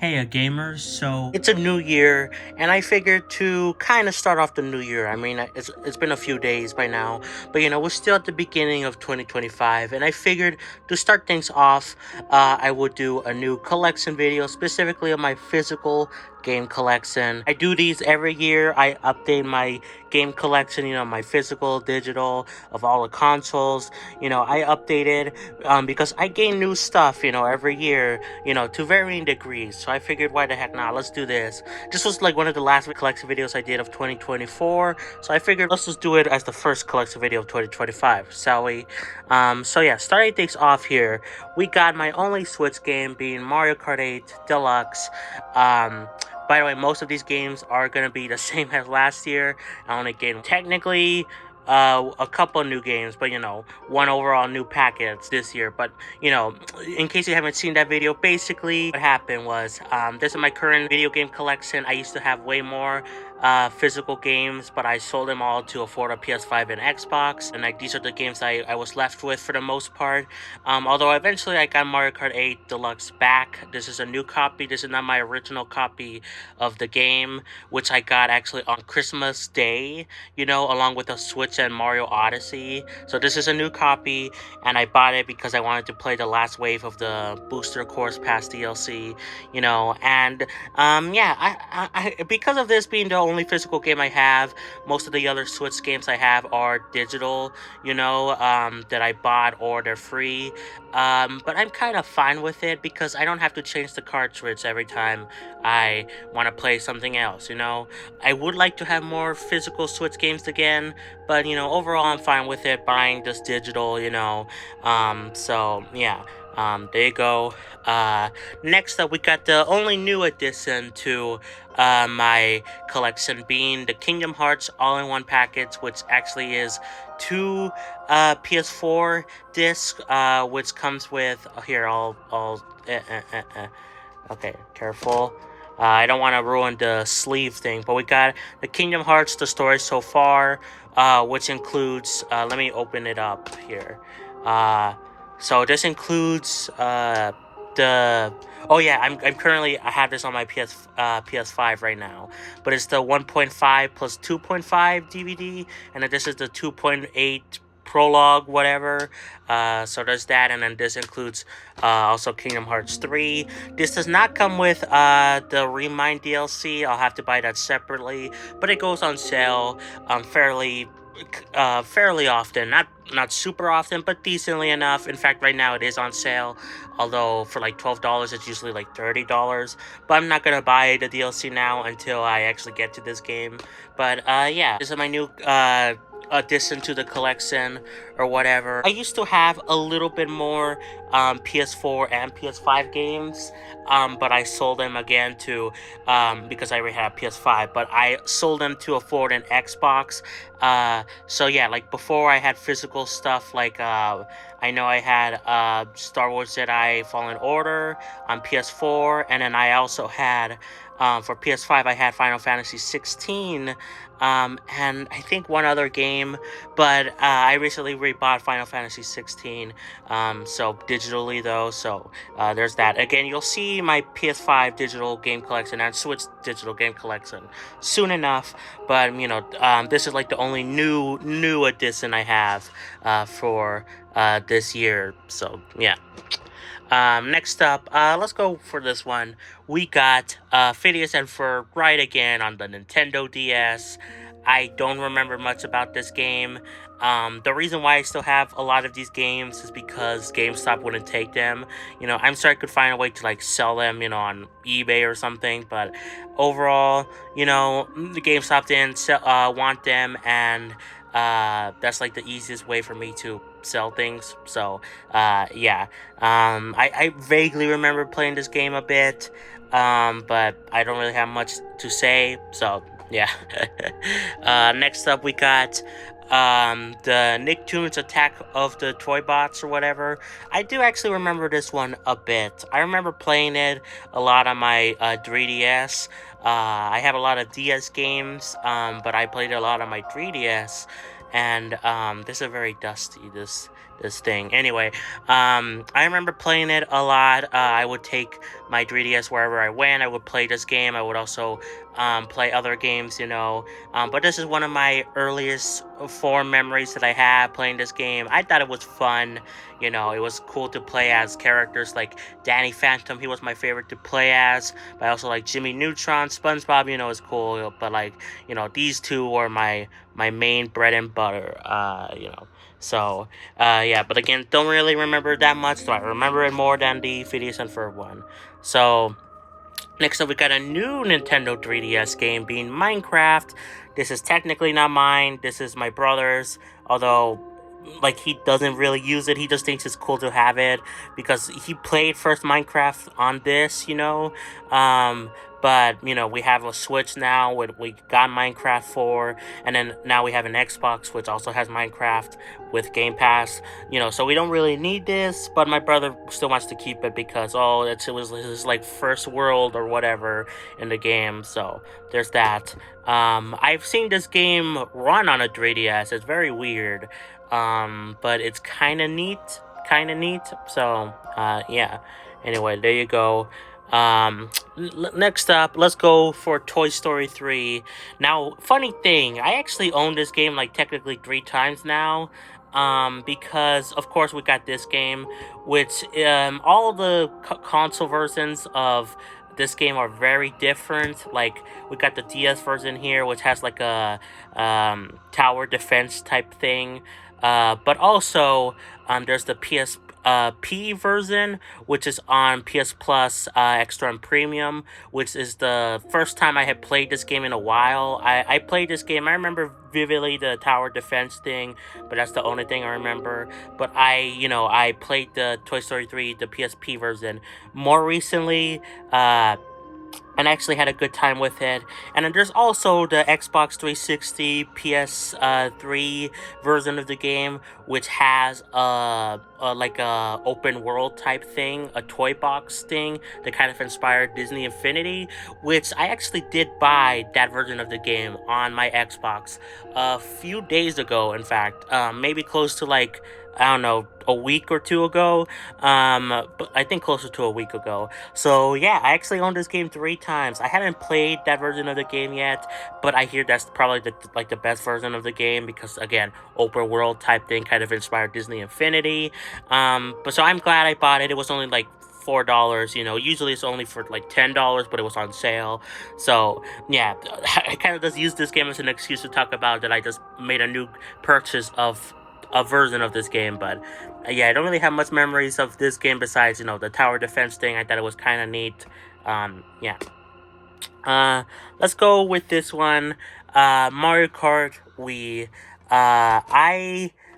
Hey, gamers. So it's a new year, and I figured to kind of start off the new year. I mean, it's been a few days by now, but we're still at the beginning of 2025, and I figured to start things off, I would do a new collection video specifically on my physical game collection. I do these every year. I update my game collection, my physical, digital, of all the consoles. I updated because I gain new stuff, every year, to varying degrees. So I figured, why the heck not? Let's do this. This was like one of the last collection videos I did of 2024. So I figured let's just do it as the first collection video of 2025, shall we? So yeah, starting things off here, we got my only Switch game being Mario Kart 8 Deluxe. By the way, most of these games are gonna be the same as last year. I only gained technically a couple new games, but one overall new package this year. But in case you haven't seen that video, basically what happened was this is my current video game collection. I used to have way more physical games, but I sold them all to afford a PS5 and Xbox, and like these are the games I was left with for the most part. Although eventually I got Mario Kart 8 Deluxe back. This is a new copy. This is not my original copy of the game, which I got actually on Christmas Day, along with a Switch and Mario Odyssey. So this is a new copy, and I bought it because I wanted to play the last wave of the Booster Course Pass DLC, and yeah, I because of this being the only physical game I have, most of the other Switch games I have are digital, that I bought or they're free. But I'm kind of fine with it because I don't have to change the cartridge every time I want to play something else, I would like to have more physical Switch games again, but overall I'm fine with it buying this digital, so yeah. There you go. Next up, we got the only new addition to my collection, being the Kingdom Hearts all-in-one package, which actually is two PS4 discs, which comes with here. Okay, careful. I don't want to ruin the sleeve thing, but we got the Kingdom Hearts, the story so far, which includes. Let me open it up here. So this includes the. Oh yeah, I'm currently I have this on my PS5 right now, but it's the 1.5 plus 2.5 DVD, and then this is the 2.8 prologue, whatever. So there's that, and then this includes also Kingdom Hearts 3. This does not come with the Remind DLC. I'll have to buy that separately, but it goes on sale fairly often, not super often, but decently enough. In fact, right now it is on sale, although for like $12 it's usually like $30. But I'm not gonna buy the DLC now until I actually get to this game. But yeah, this is my new addition to the collection or whatever. I used to have a little bit more PS4 and PS5 games, but I sold them again to because I already had a PS5, but I sold them to afford an Xbox. So yeah, like before I had physical stuff, like I know I had Star Wars Jedi Fallen Order on PS4, and then I also had for PS5 I had Final Fantasy 16, and I think one other game, but I recently rebought Final Fantasy 16, so digitally though, so there's that. Again, you'll see my PS5 digital game collection and Switch digital game collection soon enough, but this is like the only new addition I have for this year, so yeah. Next up, let's go for this one. We got Phineas and Ferb right again on the Nintendo DS. I don't remember much about this game. The reason why I still have a lot of these games is because GameStop wouldn't take them. I'm sure I could find a way to like sell them, on eBay or something. But overall, the GameStop didn't want them, and that's like the easiest way for me to sell things. So yeah, I vaguely remember playing this game a bit, but I don't really have much to say, so yeah. Next up we got the Nicktoons Attack of the Toy Bots or whatever. I do actually remember this one a bit. I remember playing it a lot on my 3DS. I have a lot of DS games, but I played a lot on my 3DS, and this is very dusty. This this thing. Anyway, I remember playing it a lot. I would take my 3DS wherever I went. I would play this game. I would also play other games, but this is one of my earliest fond memories that I have playing this game. I thought it was fun. It was cool to play as characters like Danny Phantom. He was my favorite to play as. But I also like Jimmy Neutron, SpongeBob. Is cool. But like, these two were my main bread and butter. So, yeah, but again, don't really remember that much, so I remember it more than the Phineas and Ferb one. So, next up, we got a new Nintendo 3DS game being Minecraft. This is technically not mine, this is my brother's, although, like, he doesn't really use it, he just thinks it's cool to have it, because he played first Minecraft on this, but, we have a Switch now, we got Minecraft for, and then now we have an Xbox, which also has Minecraft with Game Pass, so we don't really need this, but my brother still wants to keep it because, it was his, like, first world or whatever in the game, so there's that. I've seen this game run on a 3DS, it's very weird, but it's kind of neat, so, yeah. Anyway, there you go. Next up, let's go for Toy Story 3. Now, funny thing, I actually own this game like technically 3 times now. Because of course we got this game, which all the console versions of this game are very different. Like we got the DS version here, which has like a tower defense type thing. But also there's the P version, which is on PS Plus Extra and Premium, which is the first time I had played this game in a while. I played this game, I remember vividly the tower defense thing, but that's the only thing I remember. But I played the Toy Story 3, the PSP version, more recently, and actually had a good time with it. And then there's also the Xbox 360 PS3 version of the game, which has like a open world type thing, a toy box thing that kind of inspired Disney Infinity, which I actually did buy that version of the game on my Xbox a few days ago, in fact, maybe close to like, I don't know, a week or two ago, but I think closer to a week ago. So yeah, I actually owned this game 3 times. I haven't played that version of the game yet, but I hear that's probably the best version of the game because again, open world type thing kind of inspired Disney Infinity. But so I'm glad I bought it. It was only like $4. Usually it's only for like $10, but it was on sale. So yeah, I kind of just use this game as an excuse to talk about that I just made a new purchase of a version of this game, but yeah, I don't really have much memories of this game besides, the tower defense thing. I thought it was kind of neat. Yeah. Let's go with this one. Mario Kart Wii.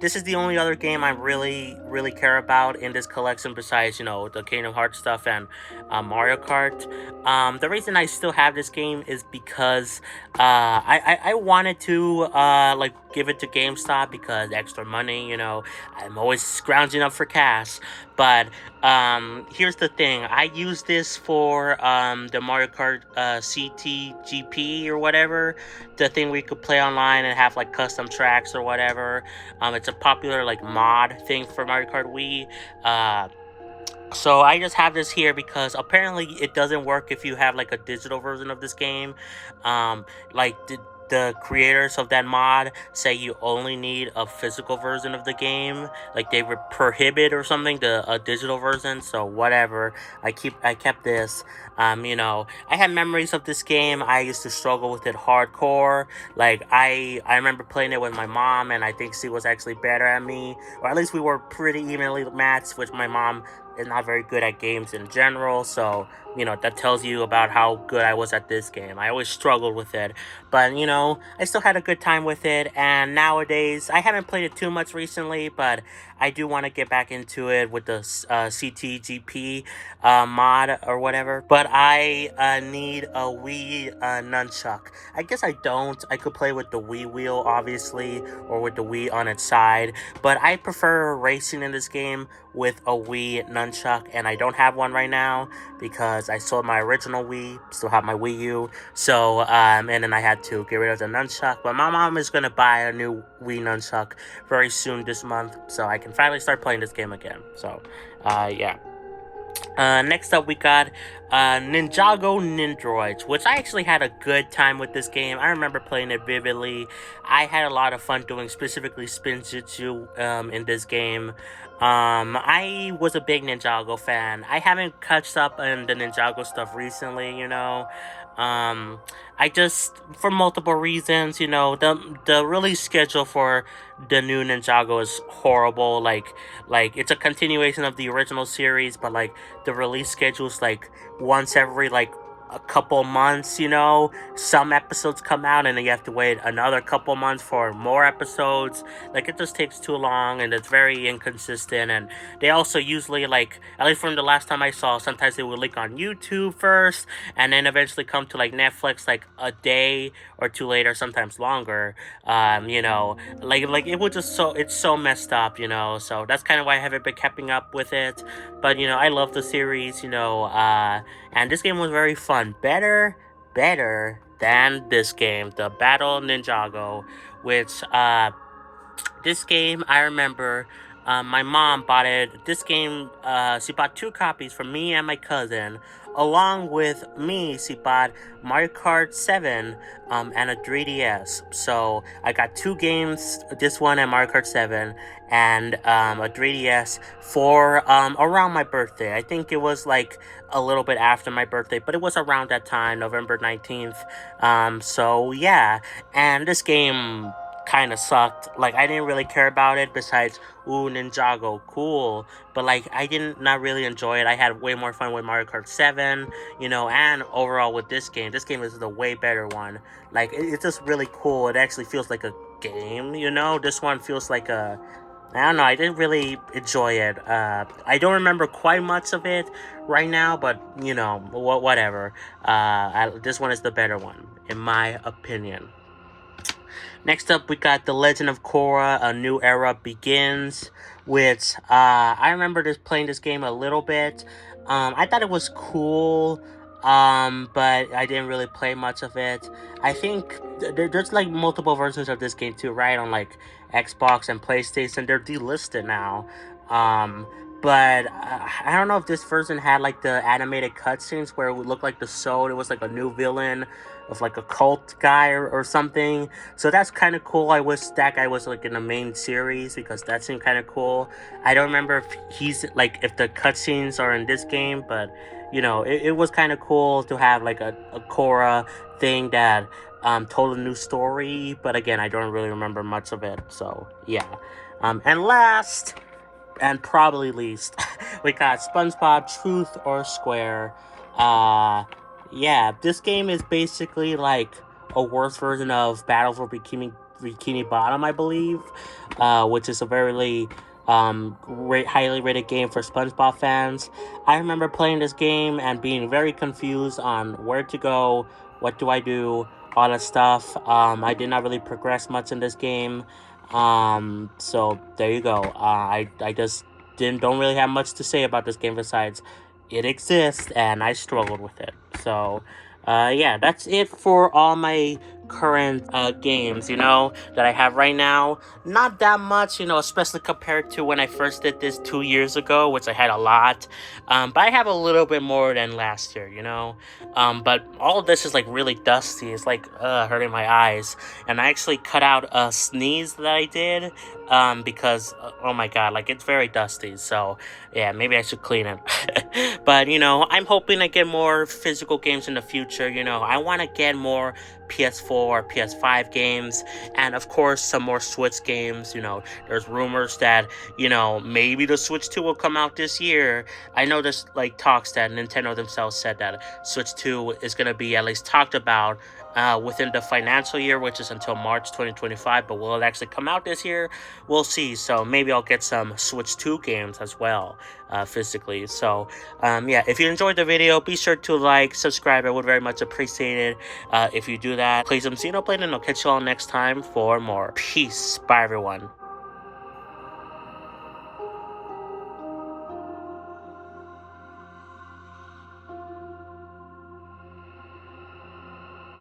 This is the only other game I really care about in this collection besides, the Kingdom Hearts stuff and Mario Kart. The reason I still have this game is because I wanted to like give it to GameStop because extra money, I'm always scrounging up for cash. But here's the thing, I use this for the Mario Kart CTGP or whatever, the thing where you could play online and have like custom tracks or whatever. It's a popular like mod thing for Mario Kart Wii. So I just have this here because apparently it doesn't work if you have like a digital version of this game. Like the creators of that mod say you only need a physical version of the game. Like they prohibit or something a digital version. So whatever. I kept this. I had memories of this game. I used to struggle with it hardcore. Like I remember playing it with my mom, and I think she was actually better at me, or at least we were pretty evenly matched. Which my mom is not very good at games in general, so that tells you about how good I was at this game. I always struggled with it, but I still had a good time with it. And nowadays I haven't played it too much recently, but I do want to get back into it with the CTGP mod or whatever. But I need a Wii nunchuck. I guess I could play with the Wii wheel obviously, or with the Wii on its side, but I prefer racing in this game with a Wii nunchuck, and I don't have one right now because I sold my original Wii, still have my Wii U, so, and then I had to get rid of the nunchuck, but my mom is gonna buy a new Wii nunchuck very soon this month, so I can can finally start playing this game again. So, yeah. Next up, we got Ninjago Nindroids, which I actually had a good time with this game. I remember playing it vividly. I had a lot of fun doing specifically Spinjitzu in this game. I was a big Ninjago fan. I haven't caught up on the Ninjago stuff recently, you know. Um, I just, for multiple reasons, you know, the release schedule for the new Ninjago is horrible. Like it's a continuation of the original series, but like the release schedule's like once every like a couple months, you know. Some episodes come out and then you have to wait another couple months for more episodes. Like it just takes too long and it's very inconsistent. And they also usually, like, at least from the last time I saw, sometimes they would leak on YouTube first and then eventually come to like Netflix like a day or two later, sometimes longer. You know, like it would just it's so messed up, you know. So that's kind of why I haven't been keeping up with it. But you know, I love the series, you know, and this game was very fun. Better than this game, the Battle Ninjago, which this game, I remember my mom bought it. This game, she bought 2 copies for me and my cousin. Along with me, she bought Mario Kart 7 and a 3DS. So I got 2 games, this one and Mario Kart 7, and a 3DS for around my birthday. I think it was like a little bit after my birthday, but it was around that time, November 19th. So yeah, and this game kind of sucked. Like, I didn't really care about it besides, ooh, Ninjago, cool. But, like, I didn't not really enjoy it. I had way more fun with Mario Kart 7, you know, and overall with this game. This game is the way better one. Like, it's just really cool. It actually feels like a game, you know? This one feels like a... I don't know, I didn't really enjoy it. I don't remember quite much of it right now, but, you know, whatever. This one is the better one, in my opinion. Next up, we got The Legend of Kora, A New Era Begins, which I remember playing this game a little bit. I thought it was cool, but I didn't really play much of it. I think there's like multiple versions of this game too, right? On like Xbox and PlayStation. They're delisted now. But I don't know if this version had like the animated cutscenes where it would look like it was like a new villain of like a cult guy or something. So that's kind of cool. I wish that guy was like in the main series because that seemed kind of cool. I don't remember if if the cutscenes are in this game, but you know, it was kind of cool to have like a Korra thing that told a new story. But again, I don't really remember much of it. So yeah. And last and probably least, we got SpongeBob Truth or Square. Yeah, this game is basically like a worse version of Battle for Bikini Bottom, I believe, which is a very highly rated game for SpongeBob fans. I remember playing this game and being very confused on where to go, what do I do, all that stuff. I did not really progress much in this game. So there you go. I just don't really have much to say about this game besides it exists and I struggled with it. So yeah, that's it for all my current games, you know, that I have right now. Not that much, you know, especially compared to when I first did this 2 years ago, which I had a lot. But I have a little bit more than last year, you know. But all of this is like really dusty. It's like hurting my eyes. And I actually cut out a sneeze that I did because oh my god, like it's very dusty. So yeah, maybe I should clean it. But you know, I'm hoping I get more physical games in the future. You know, I want to get more PS4 or PS5 games, and of course some more Switch games. You know, there's rumors that, you know, maybe the Switch 2 will come out this year. I know there's like talks that Nintendo themselves said that Switch 2 is going to be at least talked about within the financial year, which is until March 2025, but will it actually come out this year? We'll see. So maybe I'll get some Switch 2 games as well, physically. So yeah, if you enjoyed the video, be sure to like, subscribe. I would very much appreciate it if you do that. Play some Xenoblade, and I'll catch you all next time for more. Peace. Bye, everyone.